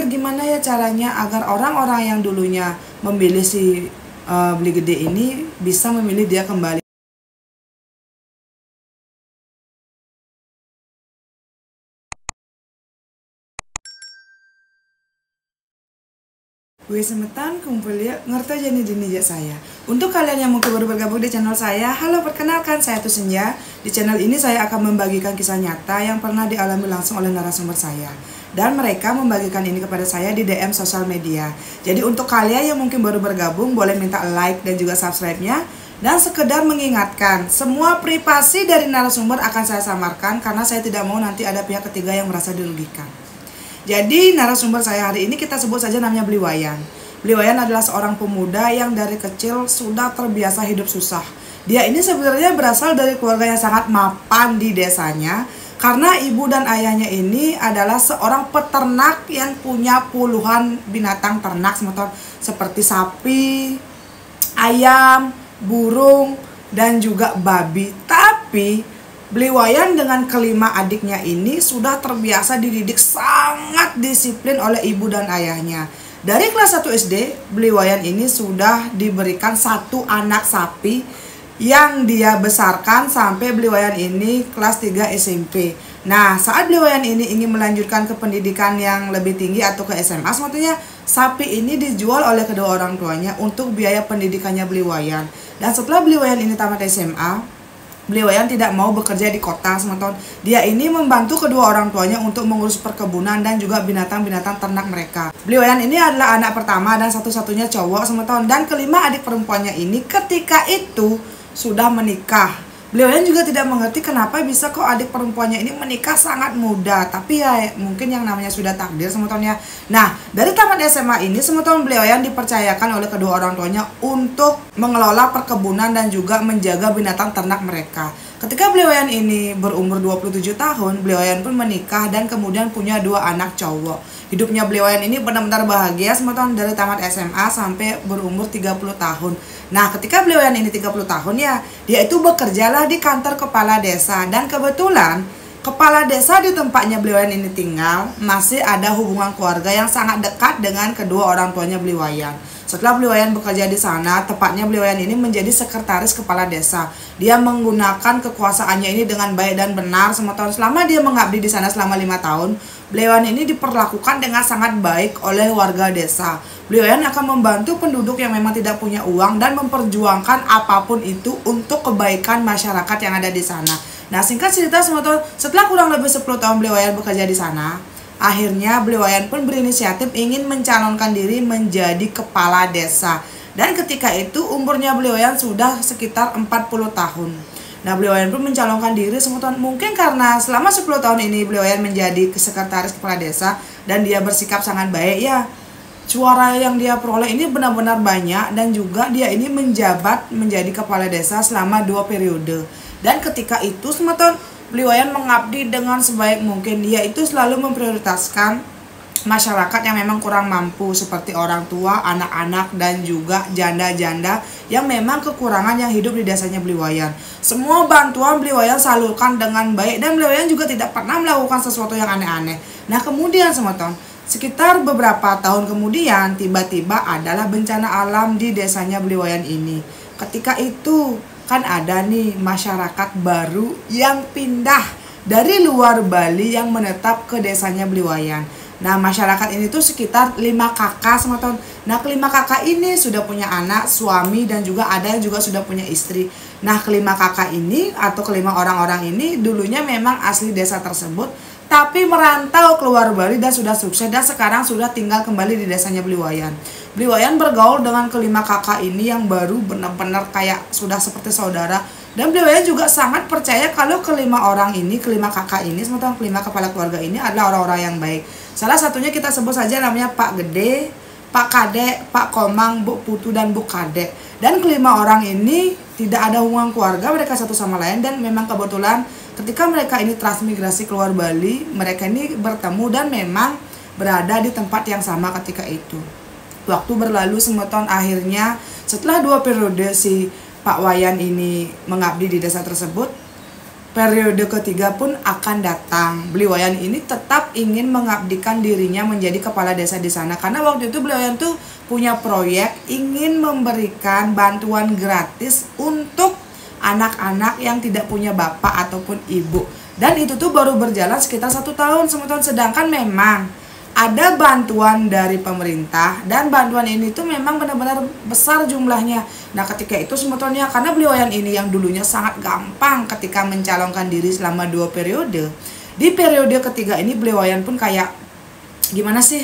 berpikir gimana ya caranya agar orang-orang yang dulunya memilih si Beli Gede ini bisa memilih dia kembali. Gue semetan kumpul ya, ngerti aja nih dini saya. Untuk kalian yang mungkin baru bergabung di channel saya, halo, perkenalkan, saya Tuh Senja. Di channel ini saya akan membagikan kisah nyata yang pernah dialami langsung oleh narasumber saya. Dan mereka membagikan ini kepada saya di DM sosial media. Jadi untuk kalian yang mungkin baru bergabung, boleh minta like dan juga subscribe-nya. Dan sekedar mengingatkan, semua privasi dari narasumber akan saya samarkan karena saya tidak mau nanti ada pihak ketiga yang merasa dirugikan. Jadi narasumber saya hari ini kita sebut saja namanya Beli Wayan. Beli Wayan adalah seorang pemuda yang dari kecil sudah terbiasa hidup susah. Dia ini sebenarnya berasal dari keluarga yang sangat mapan di desanya, karena ibu dan ayahnya ini adalah seorang peternak yang punya puluhan binatang ternak seperti sapi, ayam, burung, dan juga babi. Tapi Beli Wayan dengan kelima adiknya ini sudah terbiasa dididik sangat disiplin oleh ibu dan ayahnya. Dari kelas 1 SD, Beli Wayan ini sudah diberikan satu anak sapi yang dia besarkan sampai Beli Wayan ini kelas 3 SMP. Nah, saat Beli Wayan ini ingin melanjutkan ke pendidikan yang lebih tinggi atau ke SMA, sebetulnya sapi ini dijual oleh kedua orang tuanya untuk biaya pendidikannya Beli Wayan. Dan setelah Beli Wayan ini tamat SMA, Beli Wayan tidak mau bekerja di kota, teman-teman. Dia ini membantu kedua orang tuanya untuk mengurus perkebunan dan juga binatang-binatang ternak mereka. Beli Wayan ini adalah anak pertama dan satu-satunya cowok, teman-teman. Dan kelima adik perempuannya ini ketika itu sudah menikah. Beli Wayan juga tidak mengerti kenapa bisa kok adik perempuannya ini menikah sangat muda. Tapi ya mungkin yang namanya sudah takdir, teman-teman ya. Nah, dari tamat SMA ini, teman-teman, Beli Wayan dipercayakan oleh kedua orang tuanya untuk mengelola perkebunan dan juga menjaga binatang ternak mereka. Ketika Beli Wayan ini berumur 27 tahun, Beli Wayan pun menikah dan kemudian punya 2 anak cowok. Hidupnya Beli Wayan ini benar-benar bahagia, teman-teman, dari tamat SMA sampai berumur 30 tahun. Nah, ketika Beli Wayan ini 30 tahun ya, dia itu bekerjalah di kantor kepala desa. Dan kebetulan kepala desa di tempatnya Beli Wayan ini tinggal masih ada hubungan keluarga yang sangat dekat dengan kedua orang tuanya Beli Wayan. Setelah Beli Wayan bekerja di sana, tepatnya Beli Wayan ini menjadi sekretaris kepala desa. Dia menggunakan kekuasaannya ini dengan baik dan benar selama dia mengabdi di sana selama 5 tahun. Beli Wayan ini diperlakukan dengan sangat baik oleh warga desa. Beli Wayan akan membantu penduduk yang memang tidak punya uang dan memperjuangkan apapun itu untuk kebaikan masyarakat yang ada di sana. Nah, singkat cerita, setelah kurang lebih 10 tahun Beli Wayan bekerja di sana, akhirnya Beli Wayan pun berinisiatif ingin mencalonkan diri menjadi kepala desa. Dan ketika itu umurnya Beli Wayan sudah sekitar 40 tahun. Nah, Beli Wayan pun mencalonkan diri, mungkin karena selama 10 tahun ini Beli Wayan menjadi sekretaris kepala desa dan dia bersikap sangat baik ya. Suara yang dia peroleh ini benar-benar banyak dan juga dia ini menjabat menjadi kepala desa selama 2 periode. Dan ketika itu, teman-teman, Beli Wayan mengabdi dengan sebaik mungkin. Dia itu selalu memprioritaskan masyarakat yang memang kurang mampu seperti orang tua, anak-anak, dan juga janda-janda yang memang kekurangan yang hidup di desanya Beli Wayan. Semua bantuan Beli Wayan salurkan dengan baik dan Beli Wayan juga tidak pernah melakukan sesuatu yang aneh-aneh. Nah, kemudian teman-teman, sekitar beberapa tahun kemudian tiba-tiba adalah bencana alam di desanya Beli Wayan ini. Ketika itu kan ada nih masyarakat baru yang pindah dari luar Bali yang menetap ke desanya Beli Wayan. Nah, masyarakat ini tuh sekitar 5 kakak, teman-teman. Nah, kelima kakak ini sudah punya anak, suami, dan juga ada yang juga sudah punya istri. Nah, kelima kakak ini atau kelima orang-orang ini dulunya memang asli desa tersebut, tapi merantau keluar Bali dan sudah sukses dan sekarang sudah tinggal kembali di desanya Beli Wayan. Beli Wayan bergaul dengan kelima kakak ini yang baru benar-benar kayak sudah seperti saudara. Dan Beli Wayan juga sangat percaya kalau kelima orang ini, kelima kakak ini, sementara kelima kepala keluarga ini adalah orang-orang yang baik. Salah satunya kita sebut saja namanya Pak Gede, Pak Kadek, Pak Komang, Bu Putu, dan Bu Kadek. Dan kelima orang ini tidak ada hubungan keluarga mereka satu sama lain dan memang kebetulan ketika mereka ini transmigrasi keluar Bali, mereka ini bertemu dan memang berada di tempat yang sama ketika itu. Waktu berlalu semeton, akhirnya setelah 2 periode si Pak Wayan ini mengabdi di desa tersebut, periode ketiga pun akan datang. Beliwayan ini tetap ingin mengabdikan dirinya menjadi kepala desa di sana. Karena waktu itu Beliwayan tuh punya proyek ingin memberikan bantuan gratis untuk anak-anak yang tidak punya bapak ataupun ibu. Dan itu tuh baru berjalan sekitar 1 tahun, sedangkan memang ada bantuan dari pemerintah dan bantuan ini tuh memang benar-benar besar jumlahnya. Nah ketika itu sebetulnya karena Beliwayan ini yang dulunya sangat gampang ketika mencalonkan diri selama 2 periode, di periode ketiga ini Beliwayan pun kayak gimana sih,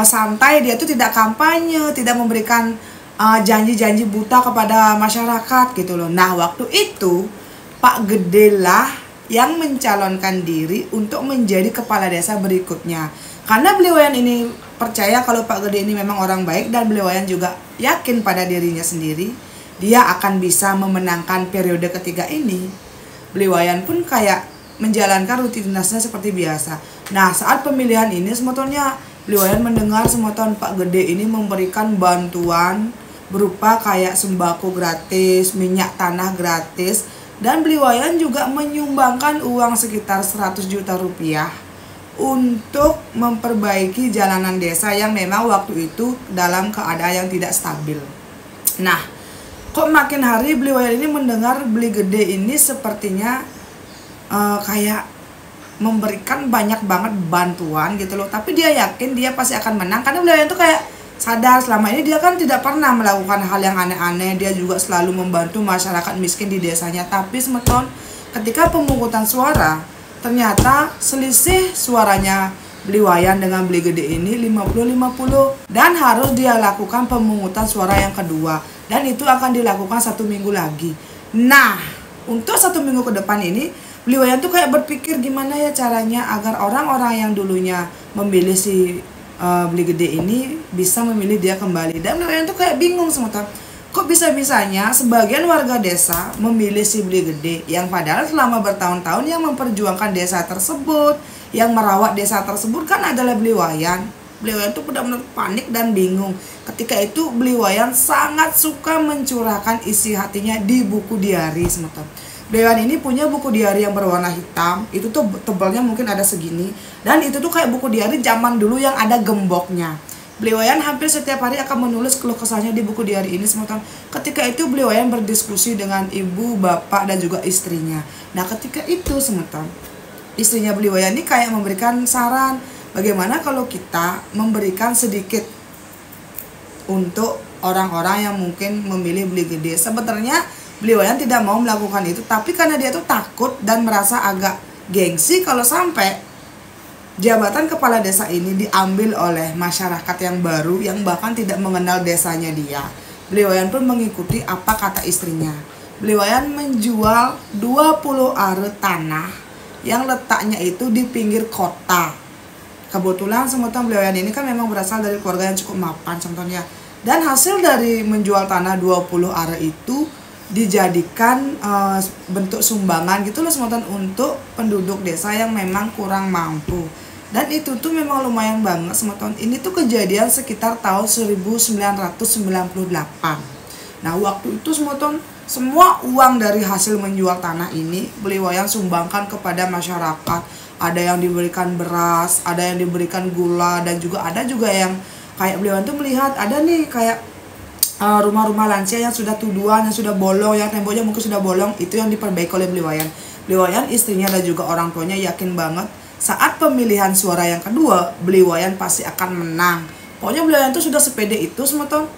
santai, dia tuh tidak kampanye, tidak memberikan janji-janji buta kepada masyarakat gitu loh. Nah waktu itu Pak Gede lah yang mencalonkan diri untuk menjadi kepala desa berikutnya. Karena Beliwayan ini percaya kalau Pak Gede ini memang orang baik dan Beliwayan juga yakin pada dirinya sendiri, dia akan bisa memenangkan periode ketiga ini. Beliwayan pun kayak menjalankan rutinitasnya seperti biasa. Nah saat pemilihan ini sebetulnya Beliwayan mendengar sebetulnya Pak Gede ini memberikan bantuan berupa kayak sembako gratis, minyak tanah gratis, dan Beliwayan juga menyumbangkan uang sekitar 100 juta rupiah untuk memperbaiki jalanan desa yang memang waktu itu dalam keadaan yang tidak stabil. Nah, kok makin hari Beliwayan ini mendengar Beli Gede ini sepertinya kayak memberikan banyak banget bantuan gitu loh. Tapi dia yakin dia pasti akan menang karena Beliwayan tuh kayak sadar selama ini dia kan tidak pernah melakukan hal yang aneh-aneh. Dia juga selalu membantu masyarakat miskin di desanya. Tapi semeton ketika pemungutan suara, ternyata selisih suaranya Beliwayan dengan Beli Gede ini 50-50 dan harus dia lakukan pemungutan suara yang kedua, dan itu akan dilakukan 1 minggu lagi. Nah untuk 1 minggu ke depan ini Beliwayan tuh kayak berpikir gimana ya caranya agar orang-orang yang dulunya memilih si Beli Gede ini bisa memilih dia kembali. Dan Beliwayan tuh kayak bingung sementara kok bisa-bisanya sebagian warga desa memilih si Beli Gede yang padahal selama bertahun-tahun yang memperjuangkan desa tersebut, yang merawat desa tersebut kan adalah Beliwayan. Beliwayan tuh benar-benar panik dan bingung. Ketika itu Beliwayan sangat suka mencurahkan isi hatinya di buku diari semeton. Beliwayan ini punya buku diari yang berwarna hitam, itu tuh tebalnya mungkin ada segini, dan itu tuh kayak buku diari zaman dulu yang ada gemboknya. Beliwayan hampir setiap hari akan menulis keluh kesahnya di buku diari ini semeton. Ketika itu Beliwayan berdiskusi dengan ibu, bapak, dan juga istrinya. Nah ketika itu semeton, istrinya Beliwayan ini kayak memberikan saran, bagaimana kalau kita memberikan sedikit untuk orang-orang yang mungkin memilih Beli Gede. Sebenarnya Beliwayan tidak mau melakukan itu, tapi karena dia tuh takut dan merasa agak gengsi kalau sampai jabatan kepala desa ini diambil oleh masyarakat yang baru yang bahkan tidak mengenal desanya dia. Beliwayan pun mengikuti apa kata istrinya. Beliwayan menjual 20 are tanah yang letaknya itu di pinggir kota. Kebetulan semutan Beliwayan ini kan memang berasal dari keluarga yang cukup mapan contohnya. Dan hasil dari menjual tanah 20 are itu dijadikan bentuk sumbangan gitu loh semutan untuk penduduk desa yang memang kurang mampu. Dan itu tuh memang lumayan banget semeton. Ini tuh kejadian sekitar tahun 1998. Nah waktu itu semeton, semua uang dari hasil menjual tanah ini Beliwayan sumbangkan kepada masyarakat. Ada yang diberikan beras, ada yang diberikan gula, dan juga ada juga yang kayak Beliwayan tuh melihat ada nih kayak rumah-rumah lansia yang sudah tuduhan, yang sudah bolong, yang temboknya mungkin sudah bolong, itu yang diperbaiki oleh Beliwayan. Beliwayan, istrinya dan juga orang tuanya yakin banget saat pemilihan suara yang kedua Beliwayan pasti akan menang. Pokoknya Beliwayan tuh sudah sepede itu semeton.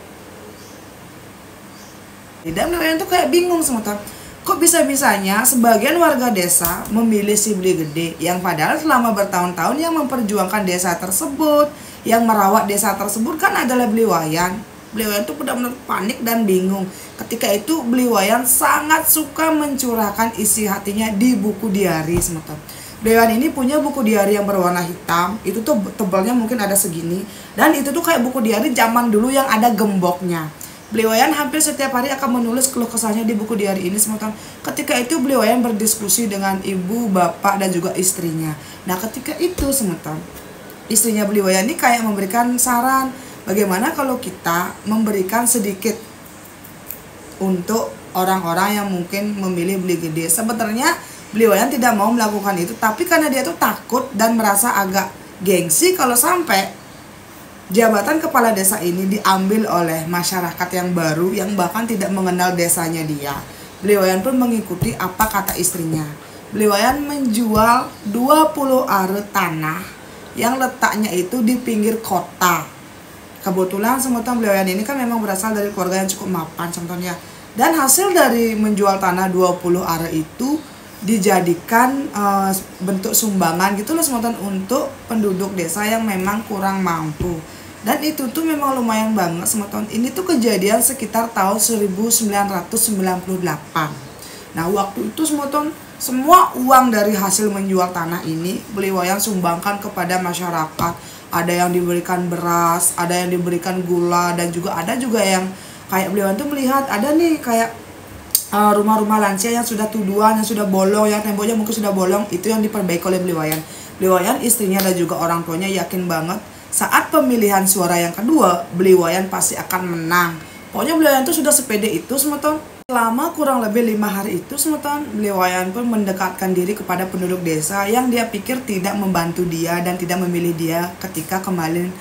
Dan Beliwayan tuh kayak bingung semeton. Kok bisa-bisanya sebagian warga desa memilih si Beli Gede yang padahal selama bertahun-tahun yang memperjuangkan desa tersebut, yang merawat desa tersebut kan adalah Beliwayan. Beliwayan tuh benar-benar panik dan bingung. Ketika itu Beliwayan sangat suka mencurahkan isi hatinya di buku diari semeton. Beliwayan ini punya buku diari yang berwarna hitam, itu tuh tebalnya mungkin ada segini, dan itu tuh kayak buku diari zaman dulu yang ada gemboknya. Beliwayan hampir setiap hari akan menulis keluh kesahnya di buku diari ini semeton. Ketika itu Beliwayan berdiskusi dengan ibu, bapak, dan juga istrinya. Nah ketika itu semeton, istrinya Beliwayan ini kayak memberikan saran, bagaimana kalau kita memberikan sedikit untuk orang-orang yang mungkin memilih Beli Gede. Sebenarnya Beliauan tidak mau melakukan itu, tapi karena dia tuh takut dan merasa agak gengsi kalau sampai jabatan kepala desa ini diambil oleh masyarakat yang baru yang bahkan tidak mengenal desanya dia. Beliauan pun mengikuti apa kata istrinya. Beliauan menjual 20 are tanah yang letaknya itu di pinggir kota. Kebetulan semutan Beliauan ini kan memang berasal dari keluarga yang cukup mapan contohnya. Dan hasil dari menjual tanah 20 are itu dijadikan bentuk sumbangan gitu loh semutan untuk penduduk desa yang memang kurang mampu. Dan itu tuh memang lumayan banget semutan. Ini tuh kejadian sekitar tahun 1998. Nah waktu itu semutan, semua uang dari hasil menjual tanah ini Beliauan sumbangkan kepada masyarakat. Ada yang diberikan beras, ada yang diberikan gula, dan juga ada juga yang kayak Beliauan tuh melihat ada nih kayak rumah-rumah lansia yang sudah tuduhan, yang sudah bolong, yang temboknya mungkin sudah bolong, itu yang diperbaiki oleh Beliauan. Beliauan, istrinya dan juga orang tuanya yakin banget saat pemilihan suara yang kedua Beliauan pasti akan menang. Pokoknya Beliauan tuh sudah sepede itu semeton. Selama kurang lebih 5 hari itu semeton, Beliauan pun mendekatkan diri kepada penduduk desa yang dia pikir tidak membantu dia dan tidak memilih dia ketika kemarin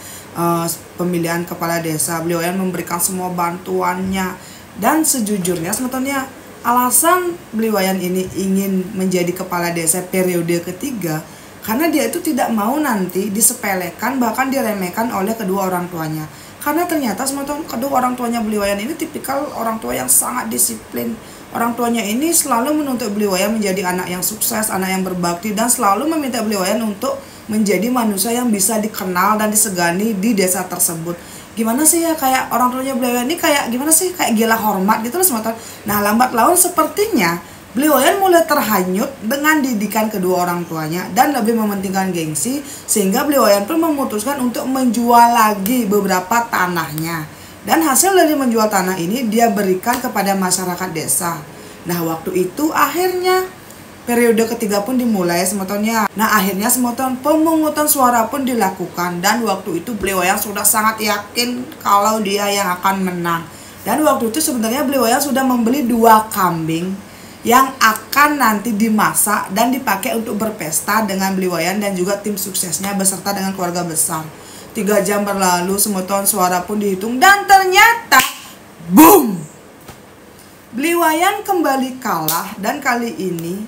pemilihan kepala desa. Beliauan memberikan semua bantuannya. Dan sejujurnya semetonnya, alasan Beliauan ini ingin menjadi kepala desa periode ketiga karena dia itu tidak mau nanti disepelekan bahkan diremehkan oleh kedua orang tuanya. Karena ternyata semeton, kedua orang tuanya Beliauan ini tipikal orang tua yang sangat disiplin. Orang tuanya ini selalu menuntut Beliauan menjadi anak yang sukses, anak yang berbakti, dan selalu meminta Beliauan untuk menjadi manusia yang bisa dikenal dan disegani di desa tersebut. Gimana sih ya, kayak orang tuanya Beliauan ini kayak gimana sih, kayak gila hormat gitu loh semeton. Nah lambat laun sepertinya Beliauan mulai terhanyut dengan didikan kedua orang tuanya dan lebih mementingkan gengsi, sehingga Beliauan pun memutuskan untuk menjual lagi beberapa tanahnya. Dan hasil dari menjual tanah ini dia berikan kepada masyarakat desa. Nah waktu itu akhirnya periode ketiga pun dimulai semetonnya. Nah akhirnya semeton pemungutan suara pun dilakukan, dan waktu itu Beliauan sudah sangat yakin kalau dia yang akan menang. Dan waktu itu sebenarnya Beliauan sudah membeli 2 kambing yang akan nanti dimasak dan dipakai untuk berpesta dengan Beliauan dan juga tim suksesnya beserta dengan keluarga besar. 3 jam berlalu, semeton suara pun dihitung, dan ternyata boom, Beliauan kembali kalah. Dan kali ini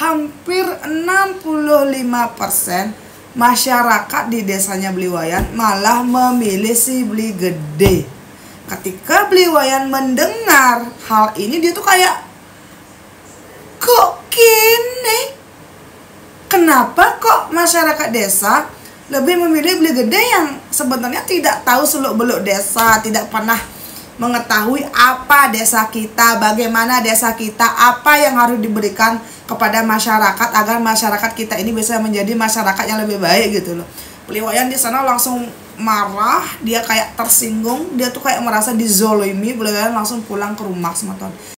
hampir 65% masyarakat di desanya Beliauan malah memilih si Beli Gede. Ketika Beliauan mendengar hal ini, dia tuh kayak, kok gini? Kenapa kok masyarakat desa lebih memilih Beli Gede yang sebenarnya tidak tahu seluk-beluk desa, tidak pernah mengetahui apa desa kita, bagaimana desa kita, apa yang harus diberikan kepada masyarakat agar masyarakat kita ini bisa menjadi masyarakat yang lebih baik gitu loh. Beliauan di sana langsung marah, dia kayak tersinggung, dia tuh kayak merasa dizolimi. Beliauan langsung pulang ke rumah semeton.